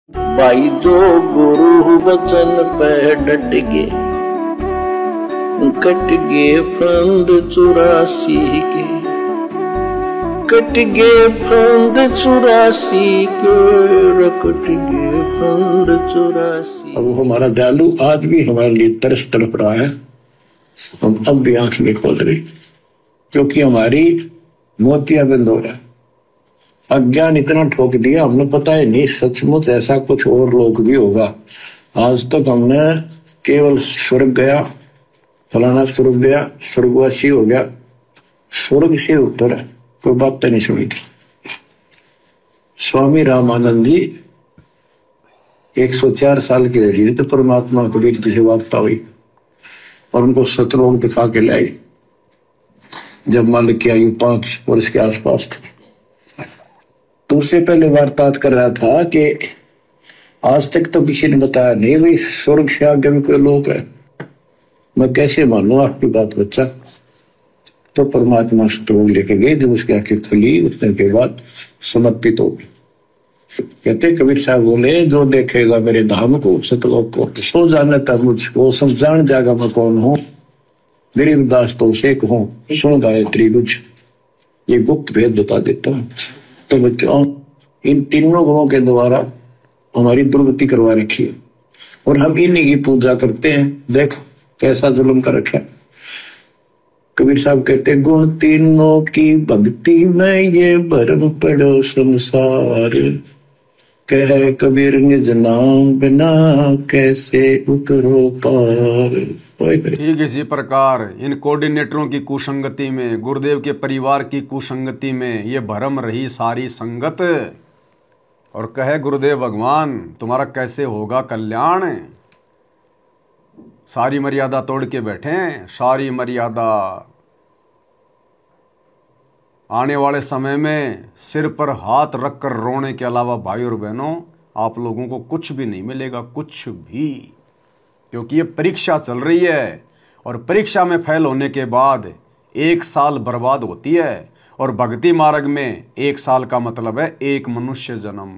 भाई जो गुरु वचन पे डट गए, कट गए फंद 84 के, कट गए फंद 84 के, कट गए फंद 84। अब हमारा दयालु आज भी हमारे लिए तरस तड़प रहा है। हम अब भी आंख नहीं खोल रही क्योंकि हमारी मोतियां बंद हो रहा है। अज्ञान इतना ठोक दिया, हमने पता है नहीं सचमुच ऐसा कुछ और लोग भी होगा। आज तक हमने केवल स्वर्ग गया, फलाना स्वर्ग गया, स्वर्गवासी हो गया, स्वर्ग से ऊपर कोई बात तो नहीं सुनी थी। स्वामी रामानंद जी 104 साल की रही तो परमात्मा कबीर जी से वार्ता हुई और उनको सतलोक दिखा के लाई जब मालिक की आयु 5 वर्ष के आसपास थी। तो उससे पहले वार्तालाप कर रहा था कि आज तक तो किसी ने बताया नहीं भाई स्वर्ग से आगे में कोई लोग है, मैं कैसे मानूं आपकी बात बच्चा। तो परमात्मा स्त्रोग लेके गए, जब उसकी आंखें खुली उतने के बाद समर्पित हो गए। कहते कबीर साहब बोले जो देखेगा मेरे धाम को सतलोक को सो जानता मुझको, सब जान जाएगा मैं कौन हूं, गरीब दास तो उसे कहूं सुन गायत्री कुछ, ये गुप्त भेद बता देता हूं। तो बच्चों इन तीनों गुणों के द्वारा हमारी दुर्गति करवा रखी है और हम इन्हीं की पूजा करते हैं। देख कैसा जुल्म कर रखा है। कबीर साहब कहते गुण तीनों की भक्ति में ये भरम पड़ो संसार, कह कबीर निज नाम बिना कैसे उतरो पार। ठीक इसी प्रकार इन कोऑर्डिनेटरों की कुसंगति में, गुरुदेव के परिवार की कुसंगति में ये भरम रही सारी संगत, और कहे गुरुदेव भगवान तुम्हारा कैसे होगा कल्याण। सारी मर्यादा तोड़ के बैठे, सारी मर्यादा। आने वाले समय में सिर पर हाथ रखकर रोने के अलावा भाई और बहनों आप लोगों को कुछ भी नहीं मिलेगा, कुछ भी, क्योंकि ये परीक्षा चल रही है और परीक्षा में फेल होने के बाद 1 साल बर्बाद होती है और भक्ति मार्ग में 1 साल का मतलब है 1 मनुष्य जन्म।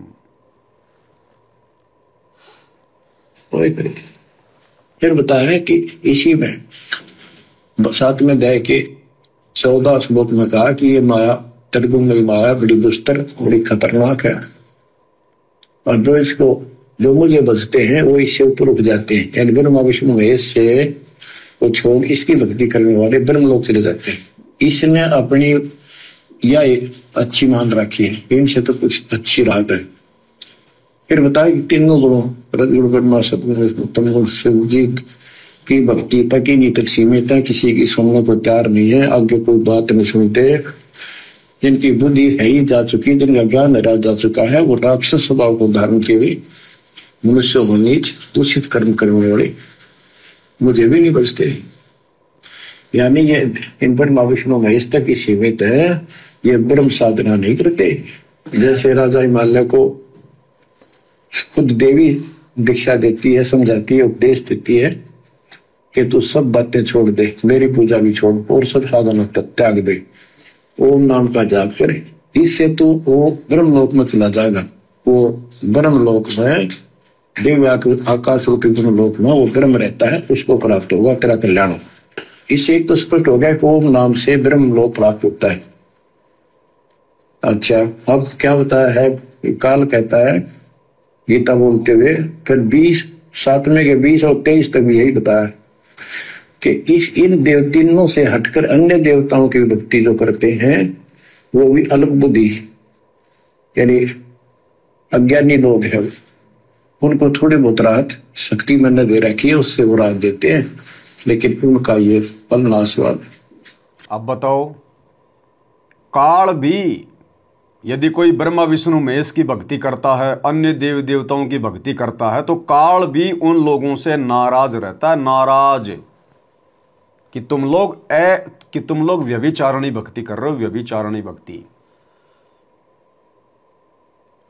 फिर बताया कि इसी में साथ में दया के 14 श्लोक में कहा कि ये माया त्रिगुण माया बड़ी दुस्तर बड़ी खतरनाक है और जो मुझे बचते हैं वो इससे ऊपर उठ जाते हैं, यानी ब्रह्मा विष्णु महेश से वो छोड़ इसकी भक्ति करने वाले ब्रह्मलोक चले जाते हैं। इसने अपनी यह अच्छी मान रखी है, इनसे तो कुछ अच्छी राहत है। फिर बताया कि तीनों गुणों रजगुण ब्रह्मा सतगुण उत्तम गुण शिवजीत की भक्ति तक ही नहीं तक सीमित है, किसी की सुनने को तैयार नहीं है, आगे कोई बात नहीं सुनते। जिनकी बुद्धि है ही जा चुकी, जिनका ज्ञान हरा जा चुका है, वो राक्षस स्वभाव को धारण किए हुए मनुष्य को नीच दूषित कर्म करने वाले मुझे भी नहीं बचते। यानी ये इन पर विष्णु महेश तक ही सीमित है, ये ब्रह्म साधना नहीं करते। जैसे राजा हिमालय को खुद देवी दीक्षा देती है, समझाती है, उपदेश देती है कि तू सब बातें छोड़ दे, मेरी पूजा भी छोड़ और सब साधन त्याग दे, ओम नाम का जाप करे, इससे तू वो ब्रह्मलोक में चला जाएगा। वो ब्रह्मलोक में दिव्य आकाश रूपी ब्रह्मलोक में वो ब्रह्म रहता है, उसको प्राप्त होगा, तेरा कल्याण। इससे एक तो स्पष्ट हो गया कि ओम नाम से ब्रह्मलोक प्राप्त होता है। अच्छा अब क्या बताया है, काल कहता है गीता बोलते हुए, फिर 20 7वें के 20 और 23 तक भी यही बताया कि इन तीनों से हटकर अन्य देवताओं की भक्ति जो करते हैं वो भी अल्प बुद्धि यानी अज्ञानी लोग हैं, उनको थोड़ी बहुत राहत शक्ति मैंने दे रखी है, उससे वो राहत देते हैं, लेकिन उनका ये फल नाशवान। अब बताओ, काल भी यदि कोई ब्रह्मा विष्णु महेश की भक्ति करता है, अन्य देवी देवताओं की भक्ति करता है, तो काल भी उन लोगों से नाराज रहता है, नाराज कि तुम लोग व्यभिचारणी भक्ति कर रहे हो, व्यभिचारणी भक्ति।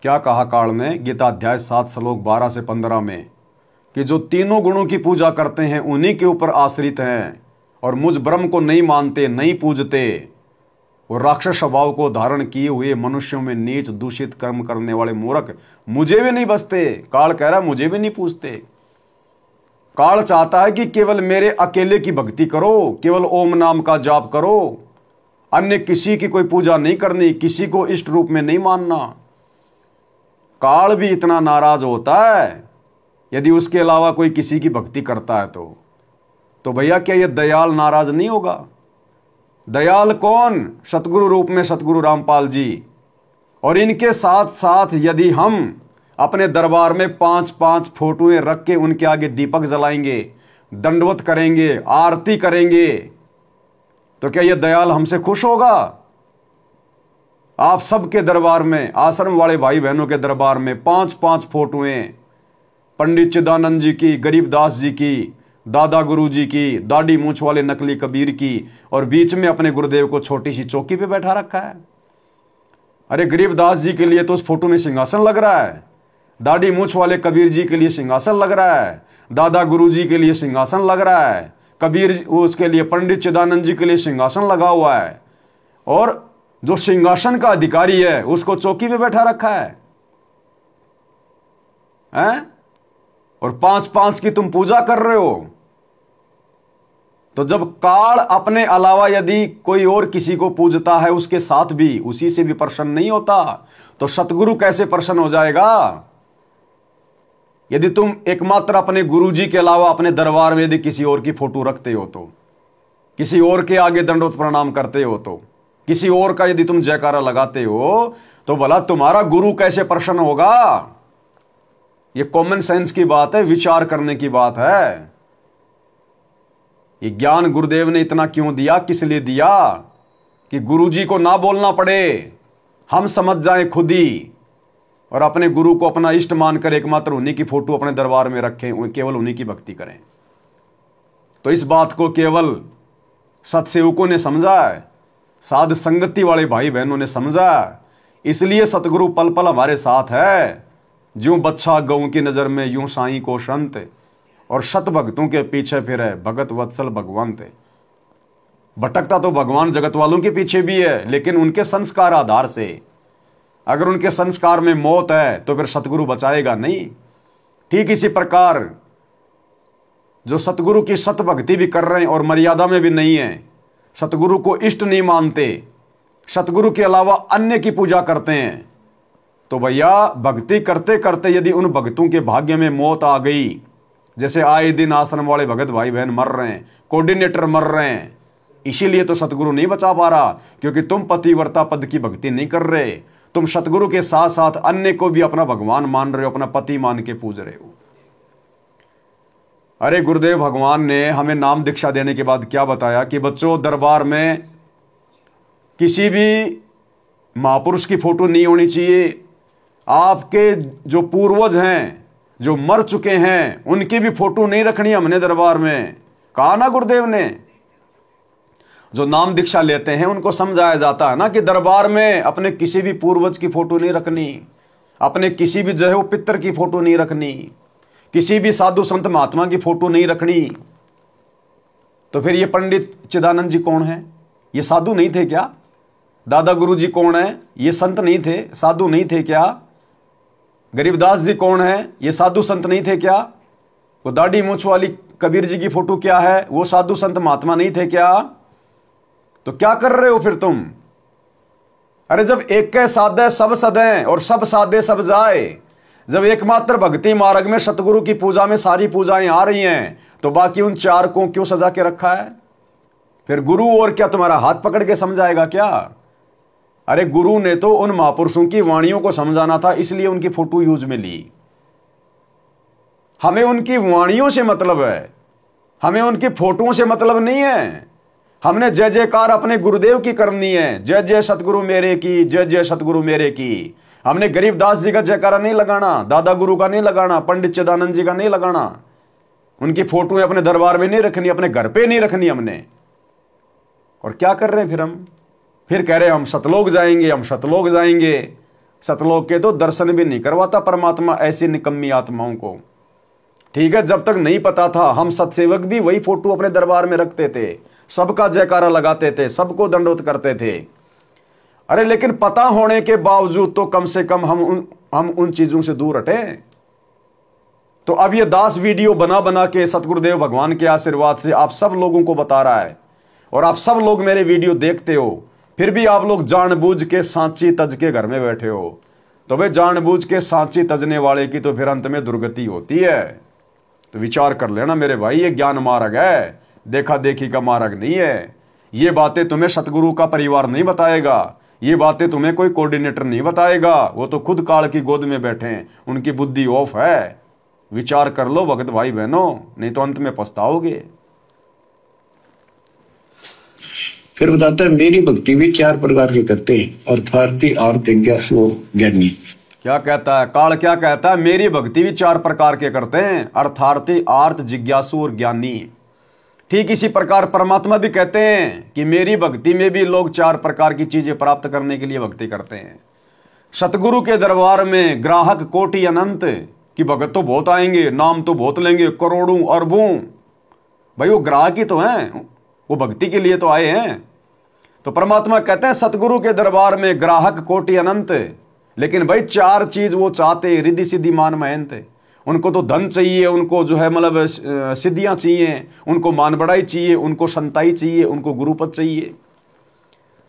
क्या कहा काल ने गीता अध्याय 7 श्लोक 12 से 15 में कि जो तीनों गुणों की पूजा करते हैं उन्हीं के ऊपर आश्रित हैं और मुझ ब्रह्म को नहीं मानते, नहीं पूजते, और राक्षस स्वभाव को धारण किए हुए मनुष्यों में नीच दूषित कर्म करने वाले मूर्ख मुझे भी नहीं बसते। काल कह रहा मुझे भी नहीं पूछते। काल चाहता है कि केवल मेरे अकेले की भक्ति करो, केवल ओम नाम का जाप करो, अन्य किसी की कोई पूजा नहीं करनी, किसी को इष्ट रूप में नहीं मानना। काल भी इतना नाराज होता है यदि उसके अलावा कोई किसी की भक्ति करता है तो भैया क्या ये दयाल नाराज नहीं होगा? दयाल कौन? सतगुरु रूप में सतगुरु रामपाल जी। और इनके साथ साथ यदि हम अपने दरबार में 5-5 फोटोएं रख के उनके आगे दीपक जलाएंगे, दंडवत करेंगे, आरती करेंगे, तो क्या यह दयाल हमसे खुश होगा? आप सबके दरबार में, आश्रम वाले भाई बहनों के दरबार में 5-5 फोटोएं पंडित चिदानंद जी की, गरीबदास जी की, दादा गुरु जी की, दाढ़ी मूछ वाले नकली कबीर की, और बीच में अपने गुरुदेव को छोटी सी चौकी पे बैठा रखा है। अरे गरीबदास जी के लिए तो उस फोटो में सिंहासन लग रहा है, दाढ़ी मूछ वाले कबीर जी के लिए सिंहासन लग रहा है, दादा गुरु जी के लिए सिंहासन लग रहा है, कबीर उसके लिए, पंडित चिदानंद जी के लिए सिंहासन लगा हुआ है, और जो सिंहासन का अधिकारी है उसको चौकी पे बैठा रखा है, हैं? और 5-5 की तुम पूजा कर रहे हो। तो जब काल अपने अलावा यदि कोई और किसी को पूजता है, उसके साथ भी उसी से भी प्रसन्न नहीं होता, तो सतगुरु कैसे प्रसन्न हो जाएगा? यदि तुम एकमात्र अपने गुरुजी के अलावा अपने दरबार में यदि किसी और की फोटो रखते हो, तो किसी और के आगे दंडोत प्रणाम करते हो, तो किसी और का यदि तुम जयकारा लगाते हो, तो भला तुम्हारा गुरु कैसे प्रसन्न होगा? ये कॉमन सेंस की बात है, विचार करने की बात है। ये ज्ञान गुरुदेव ने इतना क्यों दिया, किस लिए दिया? कि गुरुजी को ना बोलना पड़े, हम समझ जाएं खुद ही, और अपने गुरु को अपना इष्ट मानकर एकमात्र उन्हीं की फोटो अपने दरबार में रखें, केवल उन्हीं की भक्ति करें। तो इस बात को केवल सत्सेवकों ने समझा है, साध संगति वाले भाई बहनों ने समझा। इसलिए सतगुरु पल पल हमारे साथ है। ज्यों बच्चा गऊ की नजर में, यूं साईं को संत, और शत भक्तों के पीछे फिर है भगत वत्सल भगवंत। भटकता तो भगवान जगत वालों के पीछे भी है, लेकिन उनके संस्कार आधार से। अगर उनके संस्कार में मौत है तो फिर सतगुरु बचाएगा नहीं। ठीक इसी प्रकार जो सतगुरु की सत भक्ति भी कर रहे हैं और मर्यादा में भी नहीं है, सतगुरु को इष्ट नहीं मानते, सतगुरु के अलावा अन्य की पूजा करते हैं, तो भैया भक्ति करते करते यदि उन भक्तों के भाग्य में मौत आ गई, जैसे आए दिन आश्रम वाले भगत भाई बहन मर रहे हैं, कोऑर्डिनेटर मर रहे हैं, इसीलिए तो सतगुरु नहीं बचा पा रहा, क्योंकि तुम पतिव्रता पद की भक्ति नहीं कर रहे। तुम सतगुरु के साथ साथ अन्य को भी अपना भगवान मान रहे हो, अपना पति मान के पूज रहे हो। अरे गुरुदेव भगवान ने हमें नाम दीक्षा देने के बाद क्या बताया कि बच्चों, दरबार में किसी भी महापुरुष की फोटो नहीं होनी चाहिए। आपके जो पूर्वज हैं, जो मर चुके हैं, उनकी भी फोटो नहीं रखनी हमने दरबार में, कहा ना गुरुदेव ने। जो नाम दीक्षा लेते हैं उनको समझाया जाता है ना कि दरबार में अपने किसी भी पूर्वज की फोटो नहीं रखनी, अपने किसी भी जो है वो पितर की फोटो नहीं रखनी, किसी भी साधु संत महात्मा की फोटो नहीं रखनी। तो फिर ये पंडित चिदानंद जी कौन है? ये साधु नहीं थे क्या? दादा गुरु जी कौन है? ये संत नहीं थे, साधु नहीं थे क्या? गरीबदास जी कौन है? ये साधु संत नहीं थे क्या? वो दाढ़ी मूछ वाली कबीर जी की फोटो क्या है? वो साधु संत महात्मा नहीं थे क्या? तो क्या कर रहे हो फिर तुम? अरे जब एक के साधे सब सदें और सब साधे सब जाए, जब एकमात्र भक्ति मार्ग में सतगुरु की पूजा में सारी पूजाएं आ रही हैं, तो बाकी उन चार को क्यों सजा के रखा है? फिर गुरु और क्या तुम्हारा हाथ पकड़ के समझाएगा क्या? अरे गुरु ने तो उन महापुरुषों की वाणियों को समझाना था, इसलिए उनकी फोटो यूज में ली। हमें उनकी वाणियों से मतलब है, हमें उनकी फोटों से मतलब नहीं है। हमने जय जयकार अपने गुरुदेव की करनी है, जय जय सतगुरु मेरे की, जय जय सतगुरु मेरे की। हमने गरीबदास जी का जयकारा नहीं लगाना, दादा गुरु का नहीं लगाना, पंडित चिदानंद जी का नहीं लगाना, उनकी फोटोएं अपने दरबार में नहीं रखनी, अपने घर पे नहीं रखनी हमने। और क्या कर रहे हैं फिर हम? फिर कह रहे हैं हम सतलोक जाएंगे, हम सतलोक जाएंगे। सतलोक के तो दर्शन भी नहीं करवाता परमात्मा ऐसी निकम्मी आत्माओं को। ठीक है, जब तक नहीं पता था हम सत्सेवक भी वही फोटो अपने दरबार में रखते थे, सबका जयकारा लगाते थे, सबको दंडोत करते थे, अरे लेकिन पता होने के बावजूद तो कम से कम हम उन चीजों से दूर हटे। तो अब ये दास वीडियो बना बना के सतगुरुदेव भगवान के आशीर्वाद से आप सब लोगों को बता रहा है, और आप सब लोग मेरे वीडियो देखते हो, फिर भी आप लोग जानबूझ के सांची तज के घर में बैठे हो। तो भाई जानबूझ के सांची तजने वाले की तो फिर अंत में दुर्गति होती है। तो विचार कर लेना मेरे भाई, ये ज्ञान मार्ग है, देखा देखी का मार्ग नहीं है। ये बातें तुम्हें सतगुरु का परिवार नहीं बताएगा, ये बातें तुम्हें कोई कोऑर्डिनेटर नहीं बताएगा, वो तो खुद काल की गोद में बैठे हैं, उनकी बुद्धि ऑफ है। विचार कर लो भगत भाई बहनों, नहीं तो अंत में पछताओगे। फिर बताता है मेरी भक्ति भी 4 प्रकार के करते हैं, अर्थार्थी, आर्त, जिज्ञासु, ज्ञानी। क्या कहता है काल, क्या कहता है? मेरी भक्ति भी 4 प्रकार के करते हैं, अर्थार्थी, आर्त, जिज्ञासु और ज्ञानी। ठीक इसी प्रकार परमात्मा भी कहते हैं कि मेरी भक्ति में भी लोग 4 प्रकार की चीजें प्राप्त करने के लिए भक्ति करते हैं। सतगुरु के दरबार में ग्राहक कोटि अनंत कि भगत तो बहुत आएंगे, नाम तो बहुत लेंगे, करोड़ों अरबों। भाई वो ग्राहक ही तो हैं, वो भक्ति के लिए तो आए हैं। तो परमात्मा कहते हैं सतगुरु के दरबार में ग्राहक कोटि अनंत, लेकिन भाई 4 चीज वो चाहते, रिद्धि सिद्धि मान महंत। उनको तो धन चाहिए, उनको जो है मतलब सिद्धियां चाहिए, उनको मान बढ़ाई चाहिए, उनको संताई चाहिए, उनको गुरुपद चाहिए।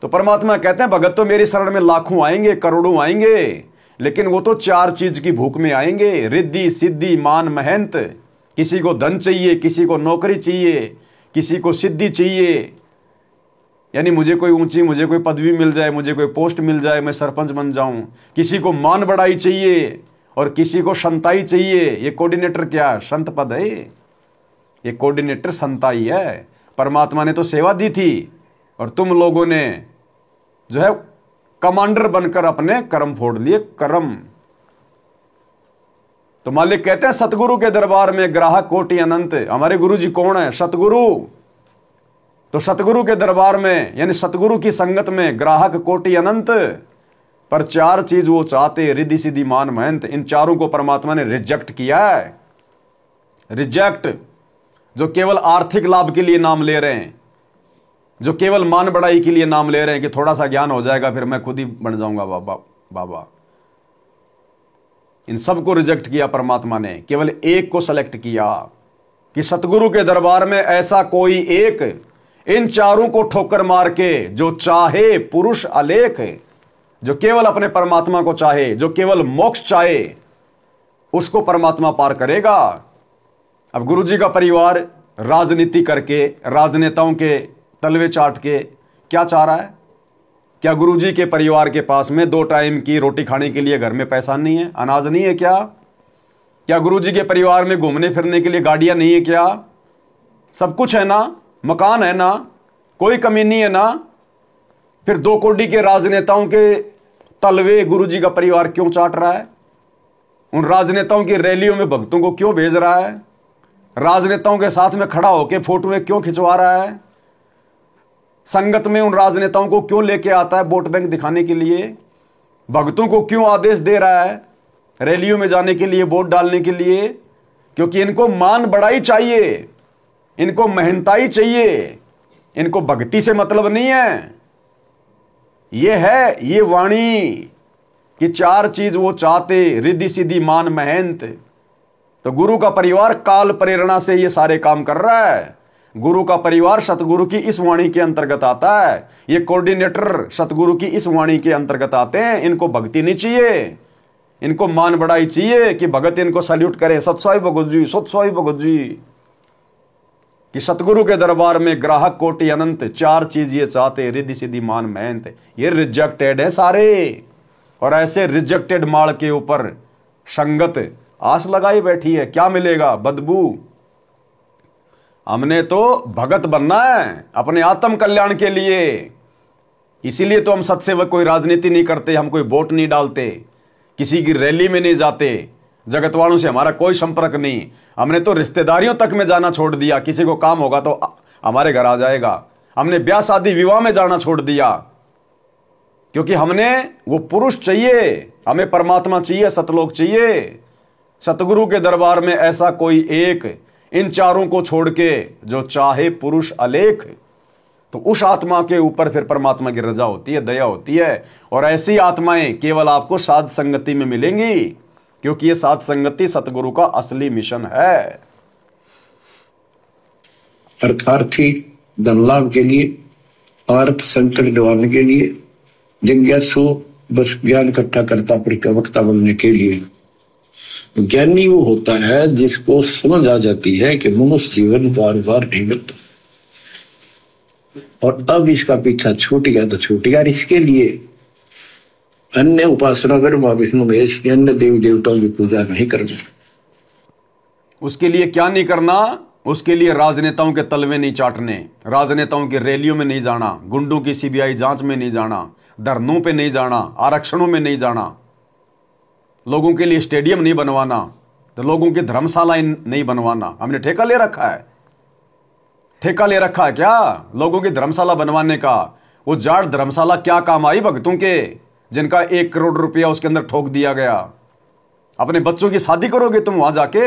तो परमात्मा कहते हैं भगत तो मेरी शरण में लाखों आएंगे, करोड़ों आएंगे, लेकिन वो तो 4 चीज की भूख में आएंगे, रिद्धि सिद्धि मान महंत। किसी को धन चाहिए, किसी को नौकरी चाहिए, किसी को सिद्धि चाहिए, यानी मुझे कोई ऊंची, मुझे कोई पदवी मिल जाए, मुझे कोई पोस्ट मिल जाए, मैं सरपंच बन जाऊं। किसी को मान बढ़ाई चाहिए और किसी को संताई चाहिए। ये कोऑर्डिनेटर क्या है? संत पद है ये कोऑर्डिनेटर, संताई है। परमात्मा ने तो सेवा दी थी और तुम लोगों ने जो है कमांडर बनकर अपने कर्म फोड़ लिए, कर्म। तो मालिक कहते हैं सतगुरु के दरबार में ग्राहक कोटि अनंत। हमारे गुरु जी कौन है? सतगुरु। तो सतगुरु के दरबार में यानी सतगुरु की संगत में ग्राहक कोटि अनंत, पर 4 चीज वो चाहते, रिद्धि सिद्धि मान महंत। इन 4 को परमात्मा ने रिजेक्ट किया है। रिजेक्ट, जो केवल आर्थिक लाभ के लिए नाम ले रहे हैं, जो केवल मान बढ़ाई के लिए नाम ले रहे हैं कि थोड़ा सा ज्ञान हो जाएगा फिर मैं खुद ही बन जाऊंगा बाबा। इन सबको रिजेक्ट किया परमात्मा ने, केवल एक को सेलेक्ट किया कि सतगुरु के दरबार में ऐसा कोई एक इन 4 को ठोकर मार के जो चाहे पुरुष अलेख, जो केवल अपने परमात्मा को चाहे, जो केवल मोक्ष चाहे, उसको परमात्मा पार करेगा। अब गुरु जी का परिवार राजनीति करके, राजनेताओं के तलवे चाट के क्या चाह रहा है? क्या गुरु जी के परिवार के पास में 2 टाइम की रोटी खाने के लिए घर में पैसा नहीं है, अनाज नहीं है क्या? क्या गुरु जी के परिवार में घूमने फिरने के लिए गाड़ियां नहीं है क्या? सब कुछ है ना, मकान है ना, कोई कमी नहीं है ना? फिर 2 कोड़ी के राजनेताओं के तलवे गुरु जी का परिवार क्यों चाट रहा है? उन राजनेताओं की रैलियों में भक्तों को क्यों भेज रहा है? राजनेताओं के साथ में खड़ा होकर फोटोएं क्यों खिंचवा रहा है? संगत में उन राजनेताओं को क्यों लेके आता है वोट बैंक दिखाने के लिए? भक्तों को क्यों आदेश दे रहा है रैलियों में जाने के लिए, वोट डालने के लिए? क्योंकि इनको मान बढ़ाई चाहिए, इनको मेहनताई चाहिए, इनको भक्ति से मतलब नहीं है। ये है ये वाणी कि 4 चीज वो चाहते, रिद्धि सिद्धि मान महंत। तो गुरु का परिवार काल प्रेरणा से ये सारे काम कर रहा है। गुरु का परिवार सतगुरु की इस वाणी के अंतर्गत आता है। ये कोऑर्डिनेटर सतगुरु की इस वाणी के अंतर्गत आते हैं। इनको भक्ति नहीं चाहिए, इनको मान बढ़ाई चाहिए कि भगत इनको सैल्यूट करे, सतसाई भगत जी, सतसाई भगत जी। कि सतगुरु के दरबार में ग्राहक कोटि अनंत, 4 चीज ये चाहते, रिद्धि सिद्धि मान महंत। ये रिजेक्टेड है सारे, और ऐसे रिजेक्टेड माल के ऊपर संगत आस लगाई बैठी है। क्या मिलेगा? बदबू। हमने तो भगत बनना है अपने आत्म कल्याण के लिए, इसीलिए तो हम सत्सेवक कोई राजनीति नहीं करते, हम कोई वोट नहीं डालते, किसी की रैली में नहीं जाते, जगत वालों से हमारा कोई संपर्क नहीं। हमने तो रिश्तेदारियों तक में जाना छोड़ दिया, किसी को काम होगा तो हमारे घर आ जाएगा। हमने ब्याह शादी विवाह में जाना छोड़ दिया, क्योंकि हमने वो पुरुष चाहिए, हमें परमात्मा चाहिए, सतलोक चाहिए। सतगुरु के दरबार में ऐसा कोई एक इन 4 को छोड़ के जो चाहे पुरुष अलेख। तो उस आत्मा के ऊपर फिर परमात्मा की रजा होती है, दया होती है। और ऐसी आत्माएं केवल आपको साध संगति में मिलेंगी, क्योंकि ये साध संगति सतगुरु का असली मिशन है। अर्थार्थी धन लाभ के लिए, अर्थ संकट निवारने के लिए, जिज्ञासु बस ज्ञान इकट्ठा करता परिवक्ता बनने के लिए। ज्ञानी वो होता है जिसको समझ आ जाती है कि मनुष्य जीवन बार बार नहीं मिलता, और अब इसका पीछा छूट गया तो छूट गया। इसके लिए अन्य उपासना कर विष्णु महेश अन्य देवी देवताओं की पूजा नहीं करना। उसके लिए क्या नहीं करना? उसके लिए राजनेताओं के तलवे नहीं चाटने, राजनेताओं की रैलियों में नहीं जाना, गुंडों की सीबीआई जांच में नहीं जाना, धरनों पे नहीं जाना, आरक्षणों में नहीं जाना, लोगों के लिए स्टेडियम नहीं बनवाना, तो लोगों की धर्मशालाएं नहीं बनवाना। हमने ठेका ले रखा है, ठेका ले रखा है क्या लोगों की धर्मशाला बनवाने का? वो जाट धर्मशाला क्या काम आई भक्तों के, जिनका 1 करोड़ रुपया उसके अंदर ठोक दिया गया? अपने बच्चों की शादी करोगे तुम वहां जाके?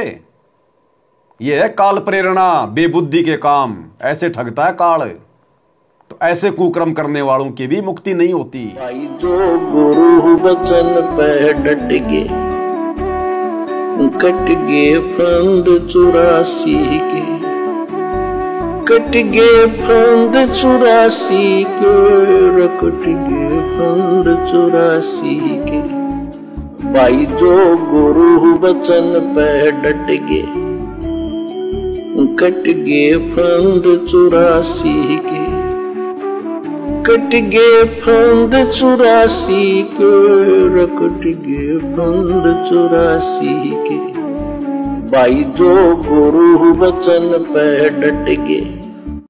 ये है काल प्रेरणा, बेबुद्धि के काम, ऐसे ठगता है काल। तो ऐसे कुकर्म करने वालों की भी मुक्ति नहीं होती। भाई जो गुरु बचन पे डट गे, कट गे फंद 84 के, कट गे फंद 84 के, कट गे फंद 84 के। भाई जो गुरु बचन पे डट गे, कट गे फंद 84 के, कट गे फंद 84 के, कट गे फंद 84 के। भाई जो गुरु बचन पे डट गे,